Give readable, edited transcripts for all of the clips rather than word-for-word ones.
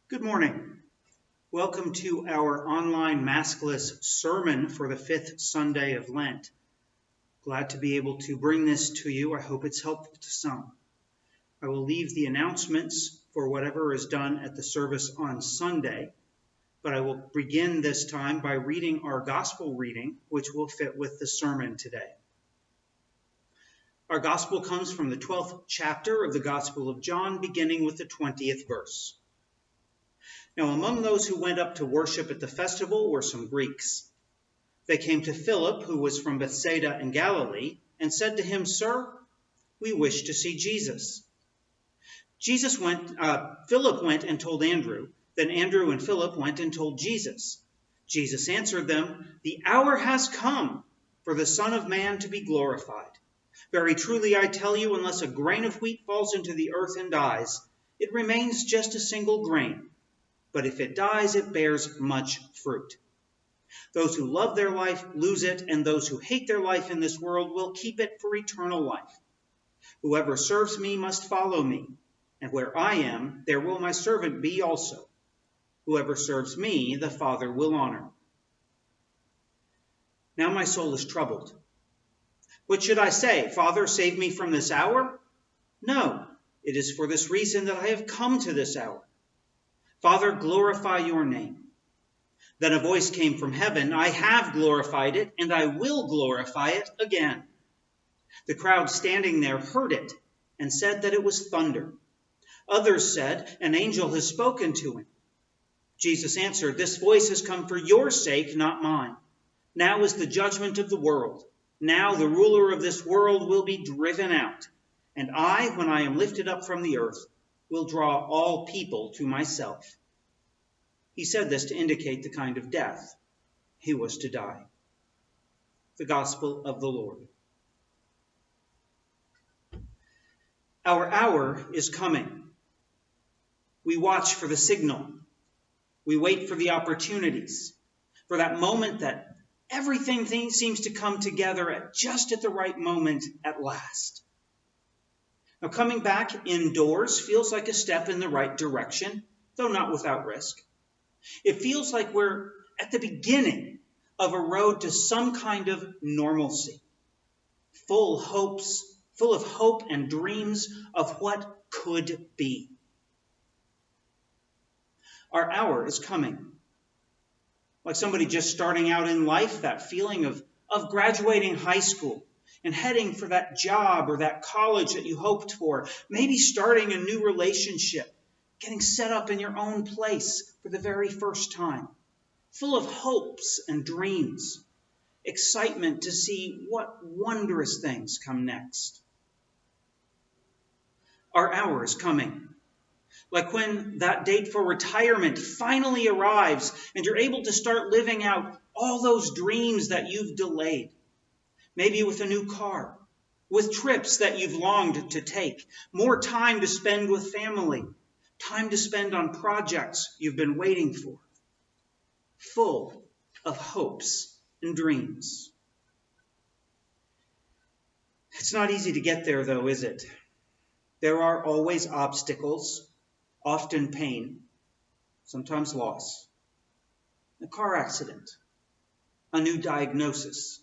Good morning. Welcome to our online Maskless sermon for the fifth Sunday of Lent. Glad to be able to bring this to you. I hope it's helpful to some. I will leave the announcements for whatever is done at the service on Sunday, but I will begin this time by reading our gospel reading, which will fit with the sermon today. Our gospel comes from the 12th chapter of the Gospel of John, beginning with the 20th verse. Now, among those who went up to worship at the festival were some Greeks. They came to Philip, who was from Bethsaida in Galilee, and said to him, "Sir, we wish to see Jesus." Philip went and told Andrew. Then Andrew and Philip went and told Jesus. Jesus answered them, "The hour has come for the Son of Man to be glorified. Very truly I tell you, unless a grain of wheat falls into the earth and dies, it remains just a single grain. But if it dies, it bears much fruit. Those who love their life lose it, and those who hate their life in this world will keep it for eternal life. Whoever serves me must follow me, and where I am, there will my servant be also. Whoever serves me, the Father will honor." Now my soul is troubled. What should I say? Father, save me from this hour? No, it is for this reason that I have come to this hour. Father, glorify your name. Then a voice came from heaven, "I have glorified it, and I will glorify it again." The crowd standing there heard it and said that it was thunder. Others said, "An angel has spoken to him." Jesus answered, "This voice has come for your sake, not mine. Now is the judgment of the world. Now the ruler of this world will be driven out. And I, when I am lifted up from the earth, will draw all people to myself." He said this to indicate the kind of death he was to die. The Gospel of the Lord. Our hour is coming. We watch for the signal. We wait for the opportunities, for that moment that everything seems to come together just at the right moment at last. Now, coming back indoors feels like a step in the right direction, though not without risk. It feels like we're at the beginning of a road to some kind of normalcy, full of hope and dreams of what could be. Our hour is coming. Like somebody just starting out in life, that feeling of graduating high school and heading for that job or that college that you hoped for, maybe starting a new relationship, getting set up in your own place for the very first time, full of hopes and dreams, excitement to see what wondrous things come next. Our hour is coming. Like when that date for retirement finally arrives and you're able to start living out all those dreams that you've delayed. Maybe with a new car, with trips that you've longed to take, more time to spend with family, time to spend on projects you've been waiting for, full of hopes and dreams. It's not easy to get there, though, is it? There are always obstacles, often pain, sometimes loss, a car accident, a new diagnosis,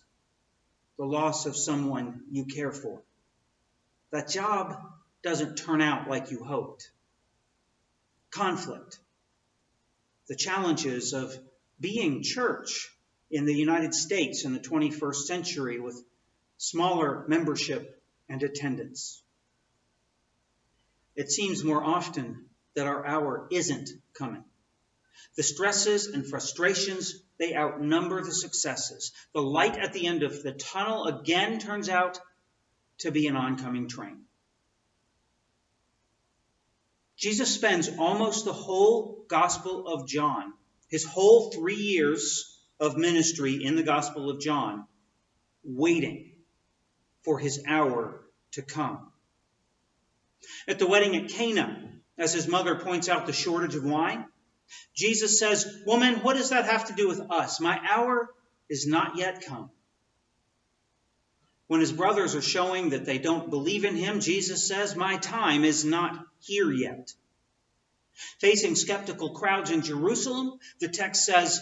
the loss of someone you care for. That job doesn't turn out like you hoped. Conflict. The challenges of being church in the United States in the 21st century with smaller membership and attendance. It seems more often that our hour isn't coming. The stresses and frustrations, they outnumber the successes. The light at the end of the tunnel again turns out to be an oncoming train. Jesus spends almost the whole Gospel of John, his whole 3 years of ministry in the Gospel of John, waiting for his hour to come. At the wedding at Cana, as his mother points out the shortage of wine, Jesus says, "Woman, what does that have to do with us? My hour is not yet come." When his brothers are showing that they don't believe in him, Jesus says, "My time is not here yet." Facing skeptical crowds in Jerusalem, the text says,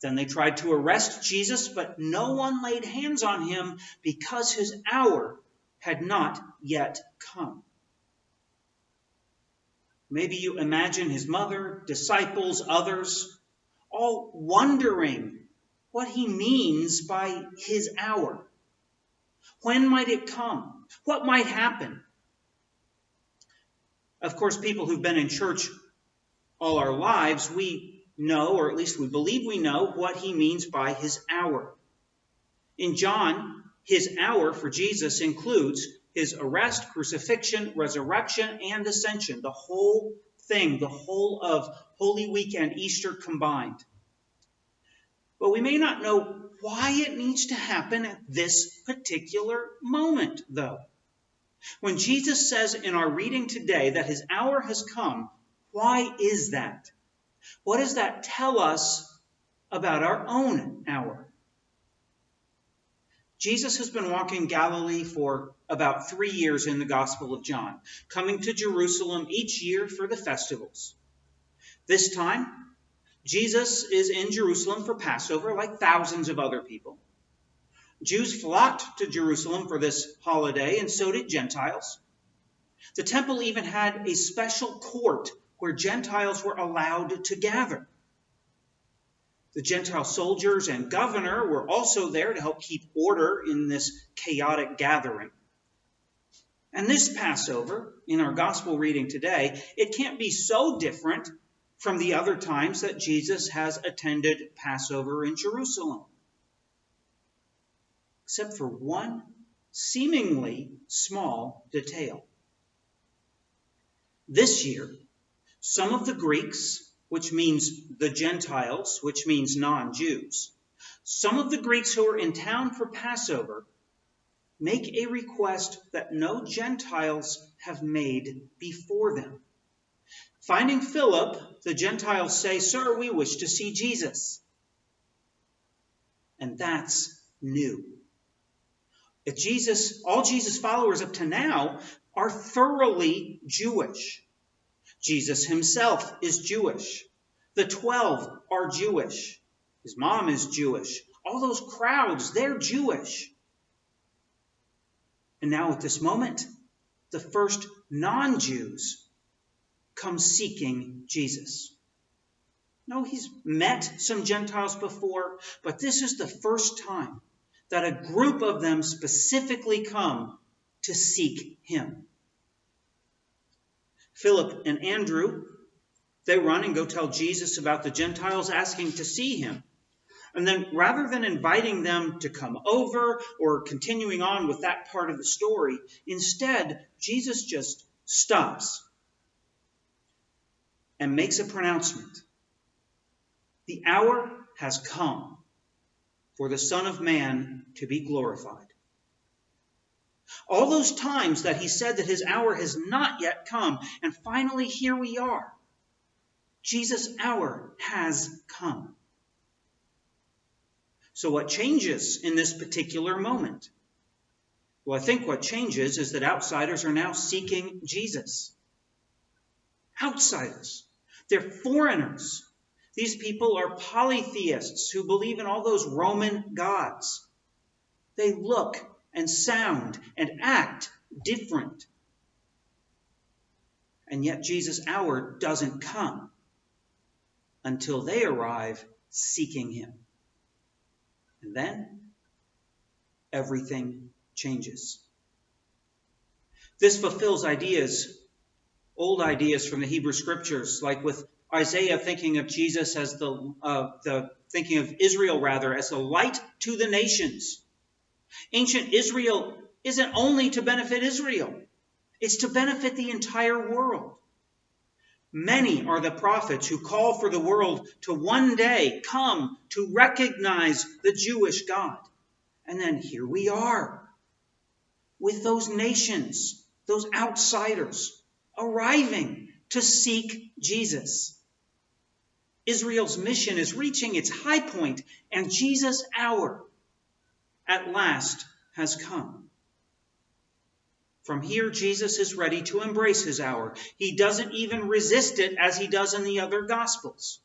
then they tried to arrest Jesus, but no one laid hands on him because his hour had not yet come. Maybe you imagine his mother, disciples, others, all wondering what he means by his hour. When might it come? What might happen? Of course, people who've been in church all our lives, we know, or at least we believe we know, what he means by his hour. In John, his hour for Jesus includes his arrest, crucifixion, resurrection, and ascension. The whole thing, the whole of Holy Week and Easter combined. But we may not know why it needs to happen at this particular moment, though. When Jesus says in our reading today that his hour has come, why is that? What does that tell us about our own hour? Jesus has been walking Galilee for about 3 years in the Gospel of John, coming to Jerusalem each year for the festivals. This time, Jesus is in Jerusalem for Passover, like thousands of other people. Jews flocked to Jerusalem for this holiday, and so did Gentiles. The temple even had a special court where Gentiles were allowed to gather. The Gentile soldiers and governor were also there to help keep order in this chaotic gathering. And this Passover, in our gospel reading today, it can't be so different from the other times that Jesus has attended Passover in Jerusalem. Except for one seemingly small detail. This year, some of the Greeks, which means the Gentiles, which means non-Jews, some of the Greeks who are in town for Passover make a request that no Gentiles have made before them. Finding Philip, the Gentiles say, "Sir, we wish to see Jesus." And that's new. All Jesus' followers up to now are thoroughly Jewish. Jesus himself is Jewish. The 12 are Jewish. His mom is Jewish. All those crowds, they're Jewish. And now at this moment, the first non-Jews come seeking Jesus. No, he's met some Gentiles before, but this is the first time that a group of them specifically come to seek him. Philip and Andrew, they run and go tell Jesus about the Gentiles asking to see him. And then rather than inviting them to come over or continuing on with that part of the story, instead, Jesus just stops and makes a pronouncement. The hour has come for the Son of Man to be glorified. All those times that he said that his hour has not yet come, and finally here we are. Jesus' hour has come. So what changes in this particular moment? Well, I think what changes is that outsiders are now seeking Jesus. Outsiders. They're foreigners. These people are polytheists who believe in all those Roman gods. They look and sound and act different. And yet Jesus' hour doesn't come until they arrive seeking him. And then everything changes. This fulfills old ideas from the Hebrew Scriptures, like with Isaiah thinking of Jesus as thinking of Israel rather as the light to the nations. Ancient Israel isn't only to benefit Israel, it's to benefit the entire world. Many are the prophets who call for the world to one day come to recognize the Jewish God. And then here we are with those nations, those outsiders, arriving to seek Jesus. Israel's mission is reaching its high point, and Jesus' hour at last has come. From here, Jesus is ready to embrace his hour. He doesn't even resist it as he does in the other Gospels.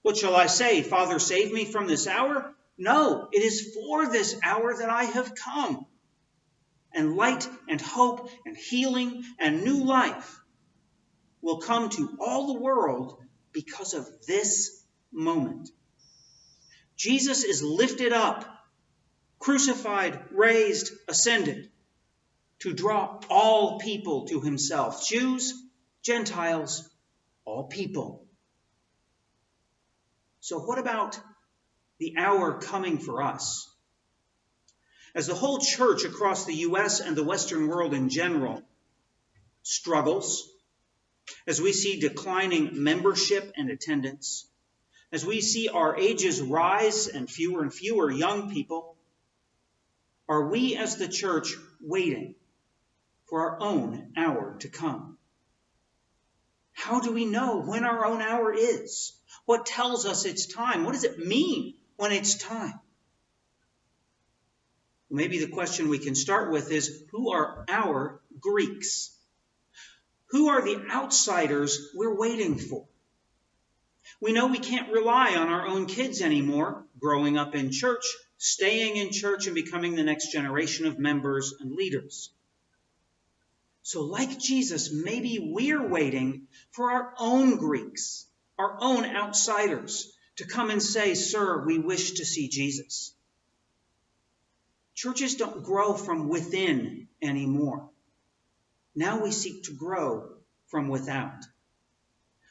What shall I say? Father, save me from this hour? No, it is for this hour that I have come. And light and hope and healing and new life will come to all the world because of this moment. Jesus is lifted up, crucified, raised, ascended, to draw all people to himself. Jews, Gentiles, all people. So what about the hour coming for us? As the whole church across the U.S. and the Western world in general struggles, as we see declining membership and attendance, as we see our ages rise and fewer young people, are we as the church waiting for our own hour to come? How do we know when our own hour is? What tells us it's time? What does it mean when it's time? Maybe the question we can start with is, who are our Greeks? Who are the outsiders we're waiting for? We know we can't rely on our own kids anymore, growing up in church, staying in church, and becoming the next generation of members and leaders. So like Jesus, maybe we're waiting for our own Greeks, our own outsiders, to come and say, "Sir, we wish to see Jesus." Churches don't grow from within anymore. Now we seek to grow from without.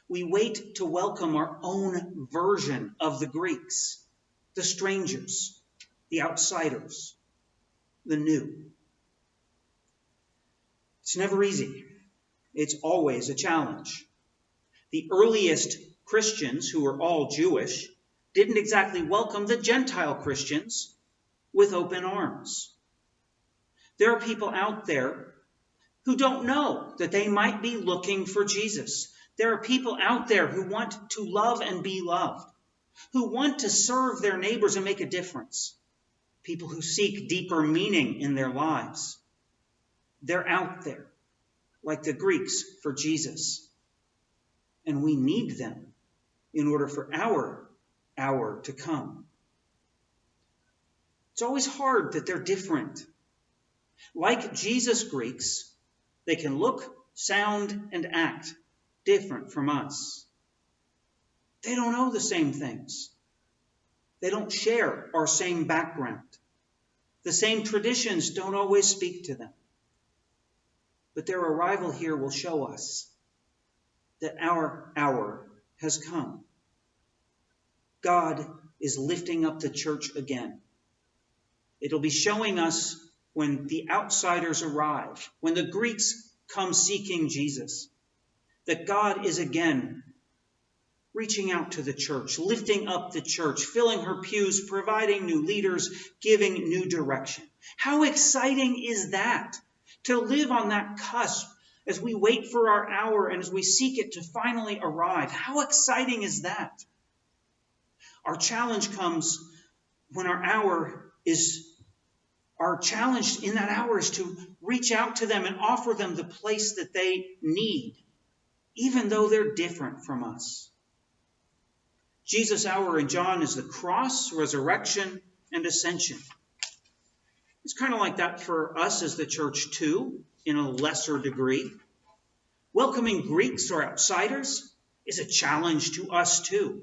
We wait to welcome our own version of the Greeks, the strangers, the outsiders, the new. It's never easy. It's always a challenge. The earliest Christians, who were all Jewish, didn't exactly welcome the Gentile Christians with open arms. There are people out there who don't know that they might be looking for Jesus. There are people out there who want to love and be loved, who want to serve their neighbors and make a difference. People who seek deeper meaning in their lives. They're out there, like the Greeks for Jesus. And we need them in order for our hour to come. It's always hard that they're different. Like Jesus Greeks, they can look, sound, and act different from us. They don't know the same things. They don't share our same background. The same traditions don't always speak to them. But their arrival here will show us that our hour has come. God is lifting up the church again. It'll be showing us when the outsiders arrive, when the Greeks come seeking Jesus, that God is again reaching out to the church, lifting up the church, filling her pews, providing new leaders, giving new direction. How exciting is that? To live on that cusp as we wait for our hour and as we seek it to finally arrive. How exciting is that? Our challenge comes when our challenge in that hour is to reach out to them and offer them the place that they need, even though they're different from us. Jesus' hour in John is the cross, resurrection, and ascension. It's kind of like that for us as the church too, in a lesser degree. Welcoming Greeks or outsiders is a challenge to us too.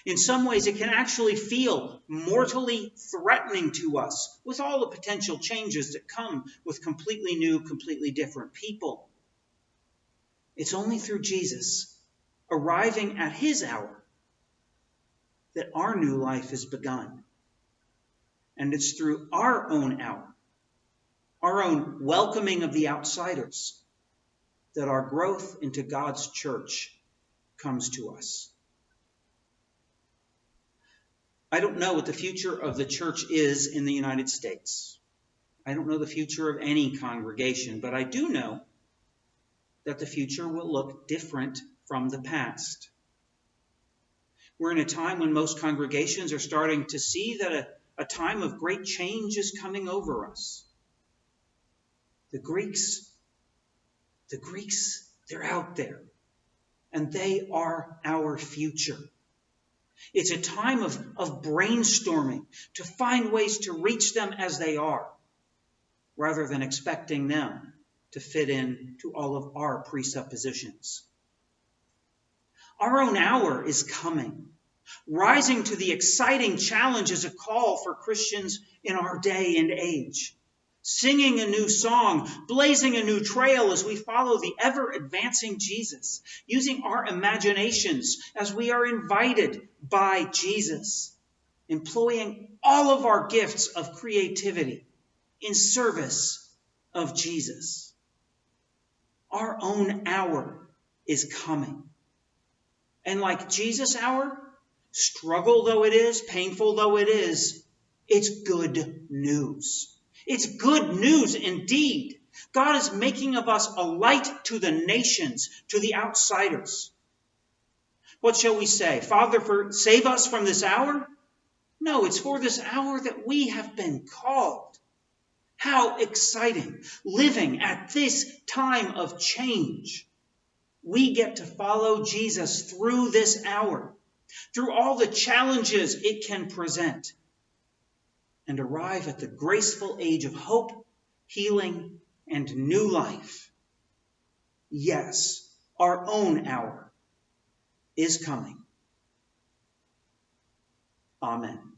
In some ways, it can actually feel mortally threatening to us with all the potential changes that come with completely new, completely different people. It's only through Jesus arriving at his hour that our new life has begun. And it's through our own hour, our own welcoming of the outsiders, that our growth into God's church comes to us. I don't know what the future of the church is in the United States. I don't know the future of any congregation, but I do know that the future will look different from the past. We're in a time when most congregations are starting to see that a time of great change is coming over us. The Greeks The Greeks, they're out there, and they are our future. It's a time of brainstorming to find ways to reach them as they are, rather than expecting them to fit in to all of our presuppositions. Our own hour is coming. Rising to the exciting challenge is a call for Christians in our day and age. Singing a new song, blazing a new trail as we follow the ever-advancing Jesus, using our imaginations as we are invited by Jesus, employing all of our gifts of creativity in service of Jesus. Our own hour is coming. And like Jesus' hour, struggle though it is, painful though it is, it's good news. It's good news indeed. God is making of us a light to the nations, to the outsiders. What shall we say? Father, save us from this hour? No, it's for this hour that we have been called. How exciting, living at this time of change. We get to follow Jesus through this hour, through all the challenges it can present, and arrive at the graceful age of hope, healing, and new life. Yes, our own hour is coming. Amen.